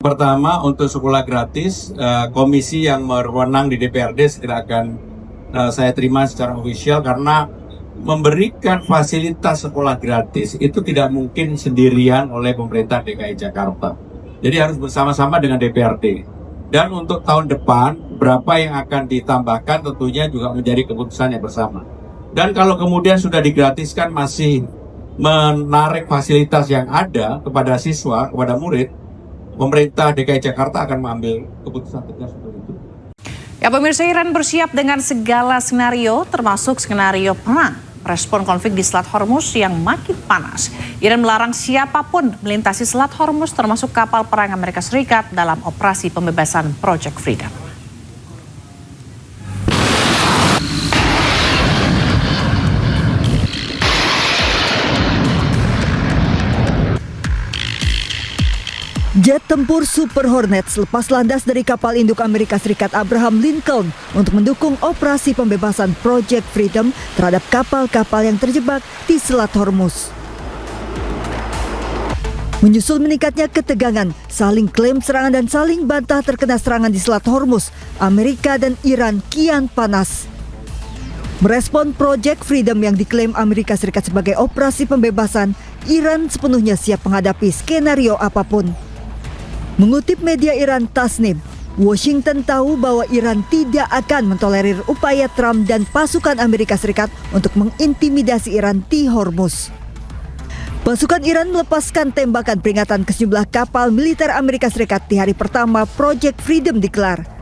Pertama, untuk sekolah gratis, komisi yang berwenang di DPRD segera akan saya terima secara ofisial, karena memberikan fasilitas sekolah gratis itu tidak mungkin sendirian oleh pemerintah DKI Jakarta. Jadi harus bersama-sama dengan DPRD. Dan untuk tahun depan, berapa yang akan ditambahkan tentunya juga menjadi keputusan yang bersama. Dan kalau kemudian sudah digratiskan masih menarik fasilitas yang ada kepada siswa, kepada murid, pemerintah DKI Jakarta akan mengambil keputusan tegas untuk itu. Ya pemirsa, Iran bersiap dengan segala skenario, termasuk skenario perang. Respon konflik di Selat Hormuz yang makin panas. Iran melarang siapapun melintasi Selat Hormuz, termasuk kapal perang Amerika Serikat dalam operasi pembebasan Project Freedom. Jet tempur Super Hornets lepas landas dari kapal induk Amerika Serikat Abraham Lincoln untuk mendukung operasi pembebasan Project Freedom terhadap kapal-kapal yang terjebak di Selat Hormuz. Menyusul meningkatnya ketegangan, saling klaim serangan dan saling bantah terkena serangan di Selat Hormuz, Amerika dan Iran kian panas. Merespon Project Freedom yang diklaim Amerika Serikat sebagai operasi pembebasan, Iran sepenuhnya siap menghadapi skenario apapun. Mengutip media Iran Tasnim, Washington tahu bahwa Iran tidak akan mentolerir upaya Trump dan pasukan Amerika Serikat untuk mengintimidasi Iran di Hormuz. Pasukan Iran melepaskan tembakan peringatan ke sejumlah kapal militer Amerika Serikat di hari pertama Project Freedom digelar.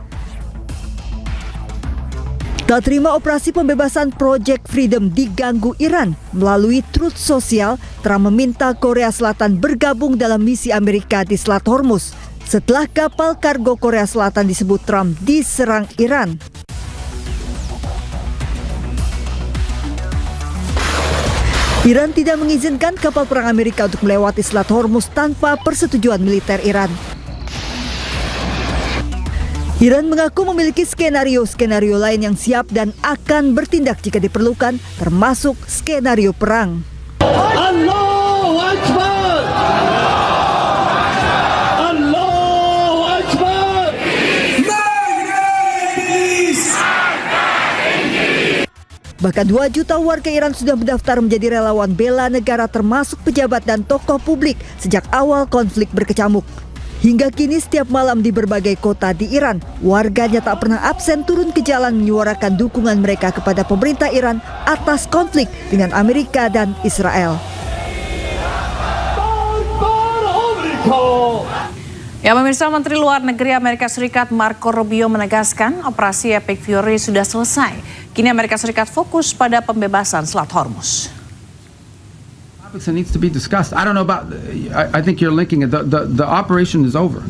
Tak terima operasi pembebasan Project Freedom diganggu Iran, melalui Truth Social, Trump meminta Korea Selatan bergabung dalam misi Amerika di Selat Hormuz setelah kapal kargo Korea Selatan disebut Trump diserang Iran. Iran tidak mengizinkan kapal perang Amerika untuk melewati Selat Hormuz tanpa persetujuan militer Iran. Iran mengaku memiliki skenario-skenario lain yang siap dan akan bertindak jika diperlukan, termasuk skenario perang. Allahu Akbar! Allahu Akbar! Bahkan 2 juta warga Iran sudah mendaftar menjadi relawan bela negara, termasuk pejabat dan tokoh publik sejak awal konflik berkecamuk. Hingga kini setiap malam di berbagai kota di Iran, warganya tak pernah absen turun ke jalan menyuarakan dukungan mereka kepada pemerintah Iran atas konflik dengan Amerika dan Israel. Ya pemirsa, Menteri Luar Negeri Amerika Serikat Marco Rubio menegaskan operasi Epic Fury sudah selesai. Kini Amerika Serikat fokus pada pembebasan Selat Hormuz. That needs to be discussed. I don't know about. I think you're linking it. The operation is over.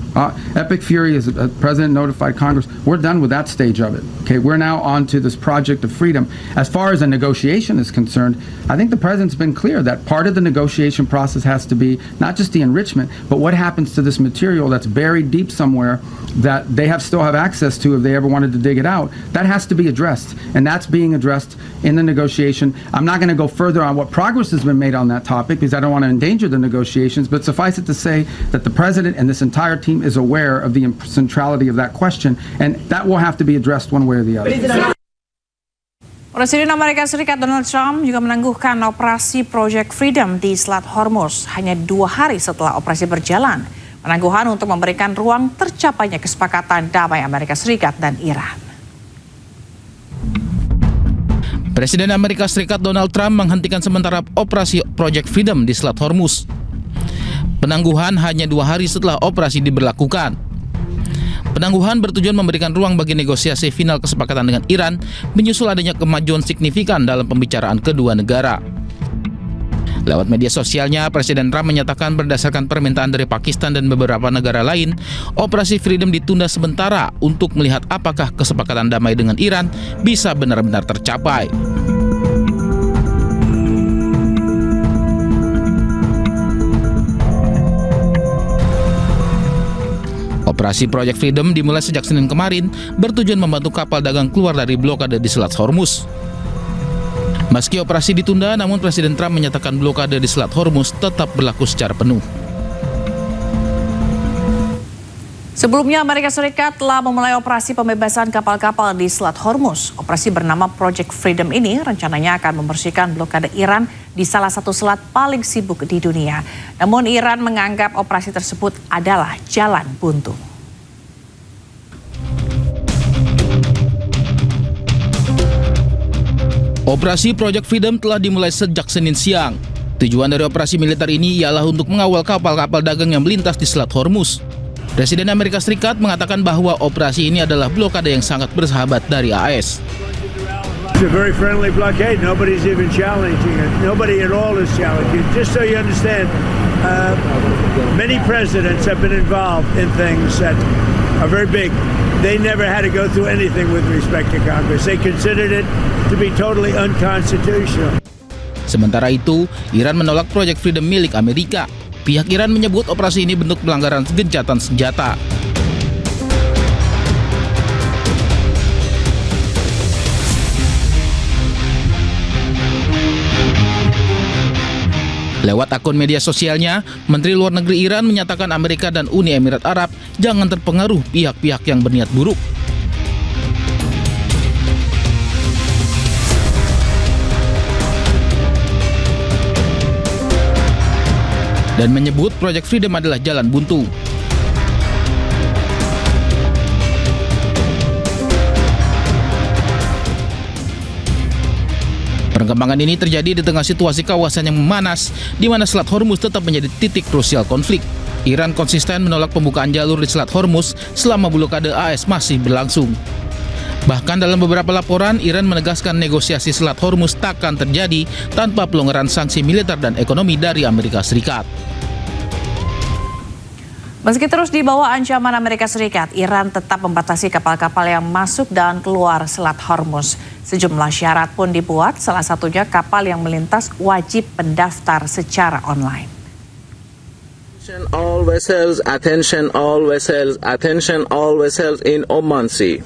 Epic Fury, as the president notified Congress, we're done with that stage of it. Okay, we're now on to this project of freedom. As far as a negotiation is concerned, I think the president's been clear that part of the negotiation process has to be not just the enrichment, but what happens to this material that's buried deep somewhere that they still have access to if they ever wanted to dig it out. That has to be addressed, and that's being addressed in the negotiation. I'm not going to go further on what progress has been made on that topic because I don't want to endanger the negotiations, but suffice it to say that the president and this entire team is aware of the centrality of that question, and that will have to be addressed one way or the other. Presiden Amerika Serikat Donald Trump juga menangguhkan operasi Project Freedom di Selat Hormuz hanya 2 hari setelah operasi berjalan. Penangguhan untuk memberikan ruang tercapainya kesepakatan damai Amerika Serikat dan Iran. Presiden Amerika Serikat Donald Trump menghentikan sementara operasi Project Freedom di Selat Hormuz. Penangguhan hanya 2 hari setelah operasi diberlakukan. Penangguhan bertujuan memberikan ruang bagi negosiasi final kesepakatan dengan Iran, menyusul adanya kemajuan signifikan dalam pembicaraan kedua negara. Lewat media sosialnya, Presiden Trump menyatakan berdasarkan permintaan dari Pakistan dan beberapa negara lain, operasi Freedom ditunda sementara untuk melihat apakah kesepakatan damai dengan Iran bisa benar-benar tercapai. Operasi Project Freedom dimulai sejak Senin kemarin, bertujuan membantu kapal dagang keluar dari blokade di Selat Hormuz. Meski operasi ditunda, namun Presiden Trump menyatakan blokade di Selat Hormuz tetap berlaku secara penuh. Sebelumnya, Amerika Serikat telah memulai operasi pembebasan kapal-kapal di Selat Hormuz. Operasi bernama Project Freedom ini rencananya akan membersihkan blokade Iran di salah satu selat paling sibuk di dunia. Namun Iran menganggap operasi tersebut adalah jalan buntu. Operasi Project Freedom telah dimulai sejak Senin siang. Tujuan dari operasi militer ini ialah untuk mengawal kapal-kapal dagang yang melintas di Selat Hormuz. Presiden Amerika Serikat mengatakan bahwa operasi ini adalah blokade yang sangat bersahabat dari AS. It's a very friendly blockade. Nobody's even challenging it. Nobody at all is challenging it. Just so you understand, many presidents have been involved in things that are very big. They never had to go through anything with respect to Congress. They considered it to be totally unconstitutional. Sementara itu, Iran menolak Project Freedom milik Amerika. Pihak Iran menyebut operasi ini bentuk pelanggaran gencatan senjata. Lewat akun media sosialnya, Menteri Luar Negeri Iran menyatakan Amerika dan Uni Emirat Arab jangan terpengaruh pihak-pihak yang berniat buruk. Dan menyebut Project Freedom adalah jalan buntu. Perkembangan ini terjadi di tengah situasi kawasan yang memanas, di mana Selat Hormuz tetap menjadi titik krusial konflik. Iran konsisten menolak pembukaan jalur di Selat Hormuz selama blokade AS masih berlangsung. Bahkan dalam beberapa laporan, Iran menegaskan negosiasi Selat Hormuz takkan terjadi tanpa pelonggaran sanksi militer dan ekonomi dari Amerika Serikat. Meski terus di bawah ancaman Amerika Serikat, Iran tetap membatasi kapal-kapal yang masuk dan keluar Selat Hormuz. Sejumlah syarat pun dibuat, salah satunya kapal yang melintas wajib mendaftar secara online. All vessels, attention all vessels, attention all vessels in Oman Sea.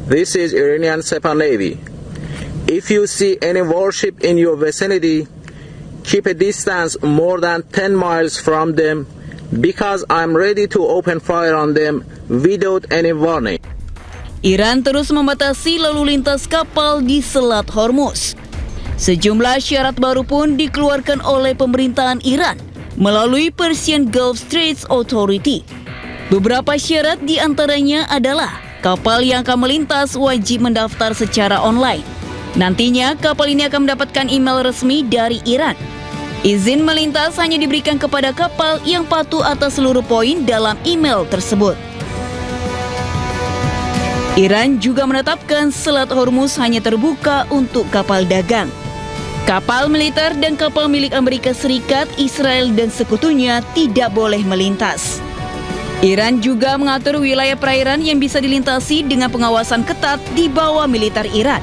This is Iranian Sepah Navy. If you see any warship in your vicinity, keep a distance more than 10 miles from them, because I'm ready to open fire on them without any warning. Iran terus membatasi lalu lintas kapal di Selat Hormuz. Sejumlah syarat baru pun dikeluarkan oleh pemerintahan Iran melalui Persian Gulf Straits Authority. Beberapa syarat diantaranya adalah kapal yang akan melintas wajib mendaftar secara online. Nantinya kapal ini akan mendapatkan email resmi dari Iran. Izin melintas hanya diberikan kepada kapal yang patuh atas seluruh poin dalam email tersebut. Iran juga menetapkan Selat Hormuz hanya terbuka untuk kapal dagang. Kapal militer dan kapal milik Amerika Serikat, Israel, dan sekutunya tidak boleh melintas. Iran juga mengatur wilayah perairan yang bisa dilintasi dengan pengawasan ketat di bawah militer Iran.